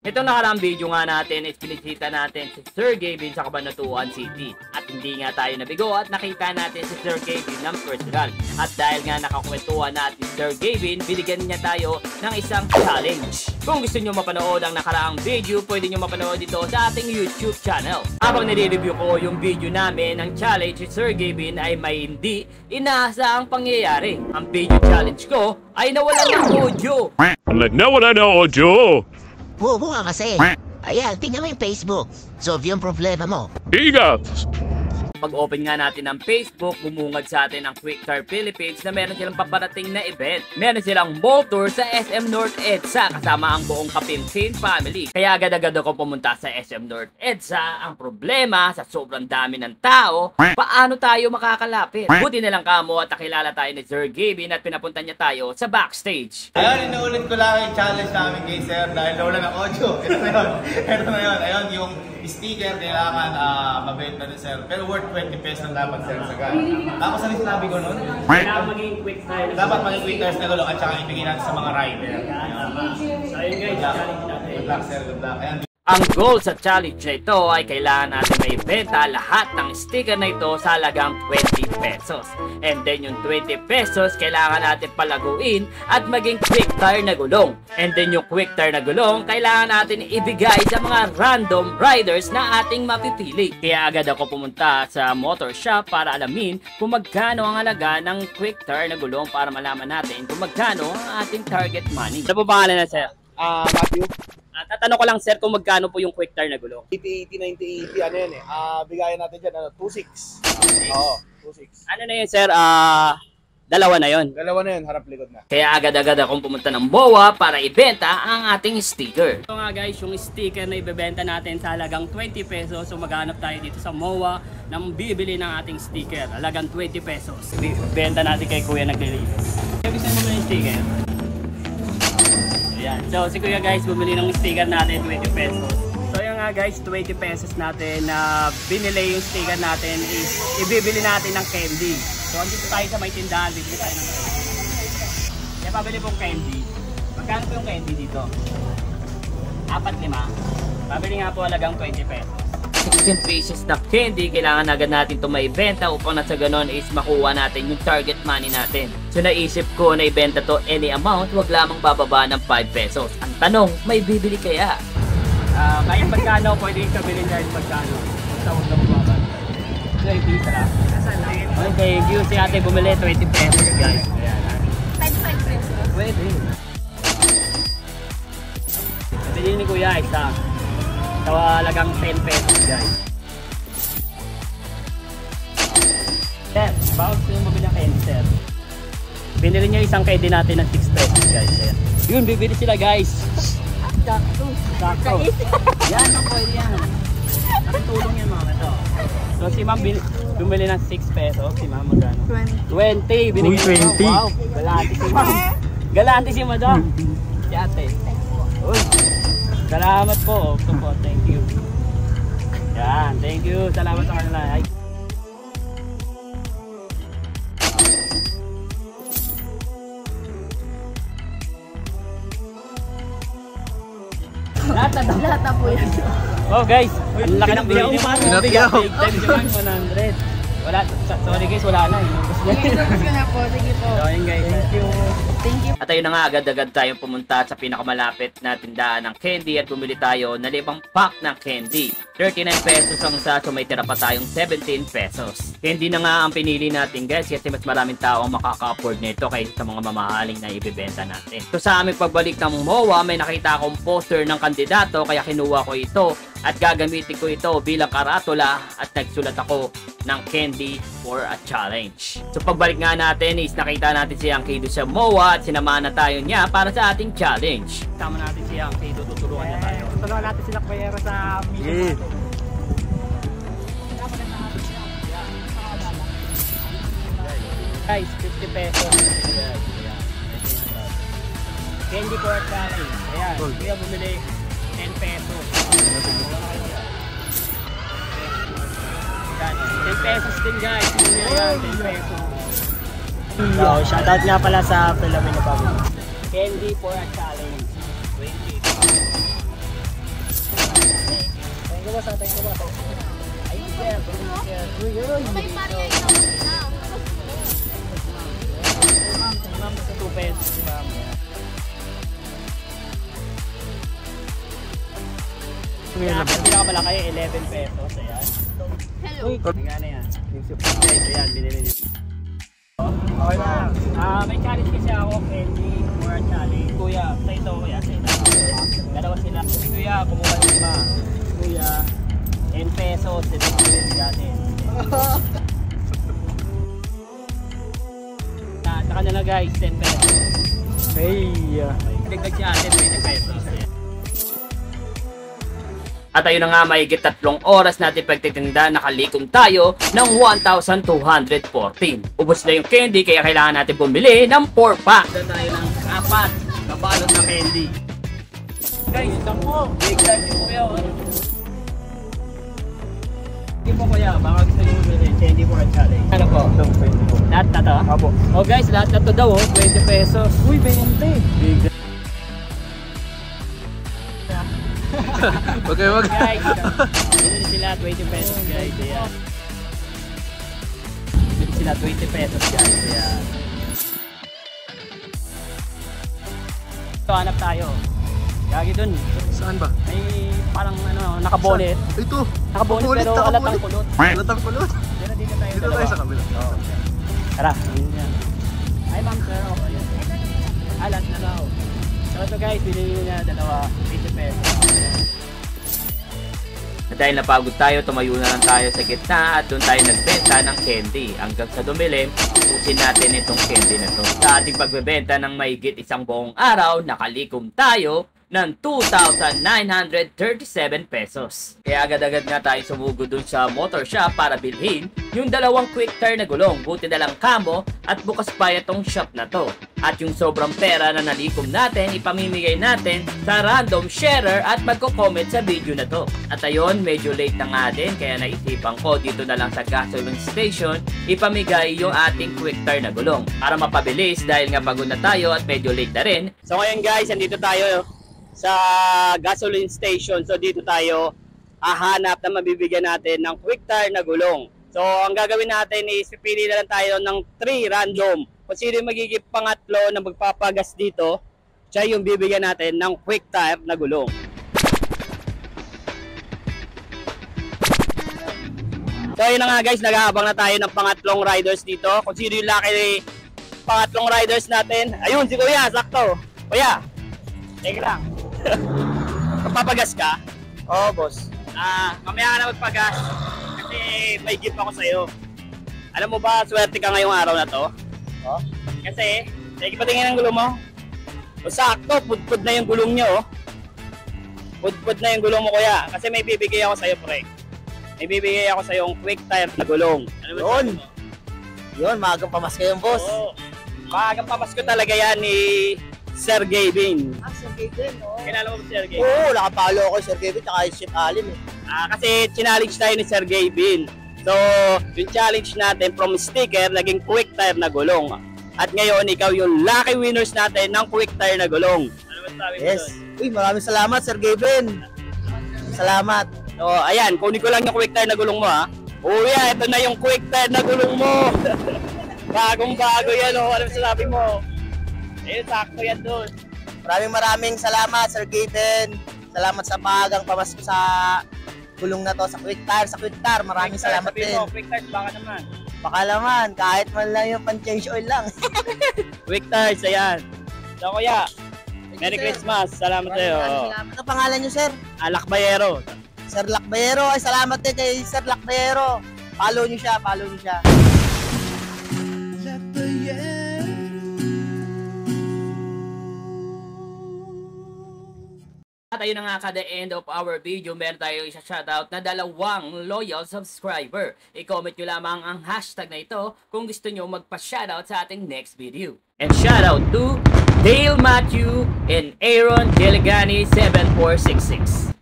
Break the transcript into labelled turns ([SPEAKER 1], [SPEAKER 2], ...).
[SPEAKER 1] Itong nakaraang video nga natin is pinisita natin si Sir Gavin sa Cabanatuan City. At hindi nga tayo nabigo at nakita natin si Sir Gavin ng personal. At dahil nga nakakwentuhan natin si Sir Gavin, binigyan niya tayo ng isang challenge. Kung gusto nyo mapanood ang nakaraang video, pwede nyo mapanood ito sa ating YouTube channel. Habang nire-review ko yung video namin ng challenge si Sir Gavin ay may hindi inaasahang pangyayari. Ang video challenge ko ay nawala ng audio.
[SPEAKER 2] Nawala ng audio!
[SPEAKER 3] Bobo ka kasi. Ayan, tingnan mo yung Facebook. Solve yung problema mo.
[SPEAKER 2] Ingat!
[SPEAKER 1] Pag-open nga natin ng Facebook, bumungad sa atin ang Quicktar Philippines na meron silang paparating na event. Meron silang mall tour sa SM North EDSA kasama ang buong Kapimsin family. Kaya agad-agad ako pumunta sa SM North EDSA. Ang problema, sa sobrang dami ng tao, paano tayo makakalapit? Buti na lang kamo at nakilala tayo ni Sir Gavin at pinapunta niya tayo sa backstage.
[SPEAKER 4] Ayun, inuulit ko lang yung challenge namin kay Sir dahil nawala ng audio. Ito na yun. Ayun, yung sticker kailangan mabenta ni Sir. Pero worth 20 pesos lang dapat, Sir. Tapos ano sinabi ko nun?
[SPEAKER 1] Kailangan maging quick tires.
[SPEAKER 4] Dapat maging quick tires na gulong at saka ibigay natin sa mga rider.
[SPEAKER 1] So ayun guys, challenge natin.
[SPEAKER 4] Good luck, Sir. Good luck. Ayan.
[SPEAKER 1] Ang goal sa challenge na ito ay kailangan natin maibenta lahat ng sticker na ito sa halagang 20 pesos. And then yung 20 pesos kailangan natin palaguin at maging quick tire na gulong. And then yung quick tire na gulong kailangan natin ibigay sa mga random riders na ating mapipili. Kaya agad ako pumunta sa motor shop para alamin kung magkano ang halaga ng quick tire na gulong para malaman natin kung magkano ang ating target money. Ano po pangalan na, sir?
[SPEAKER 5] Matthew.
[SPEAKER 1] Tatanong ko lang, sir, kung magkano po yung quick tire na gulong.
[SPEAKER 5] 80, 90, 80, ano yan eh. Bigayan natin dyan, 2.6. Oo, 2.6.
[SPEAKER 1] Ano na yun, sir? Dalawa na yun.
[SPEAKER 5] Dalawa na yun, harap likod na.
[SPEAKER 1] Kaya agad-agad akong pumunta ng BOA para ibenta ang ating sticker. Ito nga guys, yung sticker na ibebenta natin sa halagang 20 pesos. So maghanap tayo dito sa MOA ng bibili ng ating sticker. Halagang 20 pesos. Ibenta natin kay Kuya naglilinis. Gusto mo yung sticker? Ayan. So si Kuya guys, bumili ng sticker natin 20 pesos. So yun nga guys, 20 pesos natin na binili yung sticker natin is ibibili natin ng candy. So andito tayo sa may tindahan, bibili tayo ng candy. Kaya pabili pong candy. Magkano po yung candy dito? 4-5. Pabili nga po halagang 20 pesos. 16 pieces na candy, kailangan agad natin ito maibenta upang na sa ganon is makuha natin yung target money natin. So naisip ko na ibenta to any amount, wag lamang bababa ng 5 pesos. Ang tanong, may bibili kaya? Kahit magkano, pwede yung kabili dahil magkano. Basta huwag na bumaba. So yung pizza lang. Okay, thank you. Si ate bumili 20 pesos guys. Ayan.
[SPEAKER 6] 25 pesos.
[SPEAKER 1] Pwede. Bili ni Kuya isa. So halagang 10 pesos guys. Sir, bakit yung mabili ng candy, sir? Binili niya isang candy natin ng 6 pesos guys. Ayan. Yun, bibili sila guys. Sakto. Yan, ang pwede yan. Nakitulong yan mga ito. So si ma'am bumili ng 6 pesos. Si ma'am magkano? 20. Binigyan niya. Wow, galante si ma'am. Galante si madam. Si ate. Uy. Salamat po. Support. Thank you. Yan. Thank you. Salamat sa kanila. Ay.
[SPEAKER 6] Lahat na po yan.
[SPEAKER 1] Oh guys, ang laki ng biyaw. Bigaw. Times 100. Wala. Sorry guys, wala na.
[SPEAKER 6] Inubos ko na po. Sige po.
[SPEAKER 1] So yun guys. Thank you.
[SPEAKER 6] Thank you.
[SPEAKER 1] At ayun na nga, agad-agad tayong pumunta sa pinakamalapit na tindahan ng candy at bumili tayo na 5 pack ng candy. 39 pesos ang isa, so may tira pa tayong 17 pesos. Candy na nga ang pinili natin guys kasi mas maraming tao ang makaka-afford nito kaysa sa mga mamahaling na ibibenta natin. So sa aming pagbalik ng MOA, may nakita akong poster ng kandidato kaya kinuha ko ito at gagamitin ko ito bilang karatula at nagsulat ako ng candy for a challenge. So pagbalik nga natin is nakita natin si Yankee doon sa MOA at sinamahan na tayo niya para sa ating challenge. Sama natin si Yankee, tutulungan niya tayo. Tutulungan natin sila Kuya sa mission natin. Guys, 50 pesos. Candy for a challenge. Ayan, Kuya bumili 10 pesos. 10 pesos din guys. Ayan, 10 pesos. So, shoutout nga pala sa Philippine Republic. Candy for a challenge. 20. tatay ko ba? Ayun, sir. Uy,
[SPEAKER 6] May Maria ito.
[SPEAKER 1] ma'am, sa 2 pesos, ma'am. Kaya pinakamalaki, 11 pesos. Ayan.
[SPEAKER 6] Hello.
[SPEAKER 1] Tingnan na yan. Yung super guys, ayan, binili niyo. Okay lang. May challenge kasi ako, candy for a challenge. Kuya, sa ito, kuya, sa ito. Dalawa sila. Kuya, kumuha ng 5. Kuya, 10 pesos. Ito yung natin. Sa kanila guys, 10 pesos. Hey! Dagdag siya atin, 20 pesos. At ayun na nga, mahigit 3 oras natin pagtitinda, nakalikom tayo ng 1,214. Ubos na yung candy, kaya kailangan natin bumili ng 4-pack. Dito tayo ng 4 na balot na candy. Guys, lang po. Big time din po yun. Hindi po kuya, baka gusto nyo bumili. Candy for a challenge. Ano po? Lahat na to? Opo. Oh guys, lahat na to daw, 20 pesos. Uy, 20. Big
[SPEAKER 5] Okay, wag.
[SPEAKER 1] guys, bumili sila 20 pesos guys. Ayan. Bumili sila 20 pesos guys. Ayan. Ito, hanap tayo. Gagi dun.
[SPEAKER 5] Saan ba?
[SPEAKER 1] May parang ano, nakabonet.
[SPEAKER 5] Ito.
[SPEAKER 1] Nakabonet pero alatang kulot.
[SPEAKER 5] Alatang kulot.
[SPEAKER 1] Pero dito tayo
[SPEAKER 5] Dito tayo sa kabila.
[SPEAKER 1] Oo. Tara. Ayan. Ay ma'am, sir. Okay. Alat na daw. So ito guys, binili niya dalawa 20 pesos. Dahil napagod tayo, tumayo na lang tayo sa gitna at doon tayo nagbenta ng candy. Hanggang sa dumilim, usin natin itong candy na to. Sa ating pagbebenta ng mahigit 1 buong araw, nakalikom tayo ng 2,937 pesos. Kaya agad-agad nga tayo sumugod dun sa motor shop para bilhin yung 2 quick tire na gulong. Buti na lang kamo at bukas pa itong shop na to. At yung sobrang pera na nalikom natin, ipamimigay natin sa random sharer at magko-comment sa video na to. At ayun, medyo late na nga din, kaya naisipan ko dito na lang sa gasoline station ipamigay yung ating quick tire na gulong para mapabilis dahil nga pagod na tayo at medyo late na rin. So ngayon guys, andito tayo sa gasoline station. So dito tayo hahanap na mabibigyan natin ng quick tire na gulong. So ang gagawin natin is pipili na lang tayo ng 3 random. Kung sino yung magiging pangatlo na magpapagas dito, siya yung bibigyan natin ng quick tire na gulong. So yun na nga guys, nag-aabang na tayo ng pangatlong riders dito. Kung sino yung lucky pangatlong riders natin. Ayun, si Kuya, sakto. Kuya, teka lang. Magpapagas ka?
[SPEAKER 5] Oo, boss.
[SPEAKER 1] Mamaya ka na magpagas kasi may gift ako sa'yo. Alam mo ba, swerte ka ngayong araw na to?
[SPEAKER 5] Oh?
[SPEAKER 1] Kasi, sige patingin ang gulong mo. O sakto, pudpud na yung gulong niya, oh. Pudpud na yung gulong mo, kuya. Kasi may bibigay ako sa'yo, pre. May bibigay ako sa'yo yung quick tire na gulong. Ano ba
[SPEAKER 5] Yun. Yun, maagang pamasko yung boss.
[SPEAKER 1] Oo. Maagang pamasko talaga yan ni Sir Gavin.
[SPEAKER 5] Sir Gavin, oo.
[SPEAKER 1] Kilala mo ba Sir Gavin?
[SPEAKER 5] Oo, nakapalo ako Sir Gavin, tsaka si Chef Alin eh.
[SPEAKER 1] Kasi challenge tayo ni Sir Gavin. So, yung challenge natin from sticker, naging quick tire na gulong. At ngayon, ikaw yung lucky winners natin ng quick tire na gulong. Ano ba sabi mo
[SPEAKER 5] Yes.
[SPEAKER 1] doon?
[SPEAKER 5] Uy, maraming salamat Sir Gavin. Salamat.
[SPEAKER 1] So, ayan, kunin ko lang yung quick tire na gulong mo, ha. Uya, ito na yung quick tire na gulong mo. Bagong-bago yan, oh. Ano sabi mo? Eh, sakto yan doon.
[SPEAKER 5] Maraming salamat Sir Gavin. Salamat sa maagang pamasko sa gulong na to, sa quick tire, Maraming salamat
[SPEAKER 1] sabi
[SPEAKER 5] din.
[SPEAKER 1] mo, quick tires, baka naman.
[SPEAKER 5] Baka naman, kahit man lang yung pan-change oil lang.
[SPEAKER 1] Quick tires, ayan. So, kuya, Merry Christmas. Salamat sa'yo.
[SPEAKER 5] Salamat. Ano pangalan nyo, sir?
[SPEAKER 1] Lakbayero.
[SPEAKER 5] Sir Lakbayero. Ay, salamat din kay Sir Lakbayero. Follow nyo siya.
[SPEAKER 1] At ayun na nga, kada end of our video, meron tayo isa-shoutout na 2 loyal subscriber. I-comment nyo lamang ang hashtag na ito kung gusto nyo magpa-shoutout sa ating next video. And shoutout to Dale Matthew and Aaron Delegani 7466.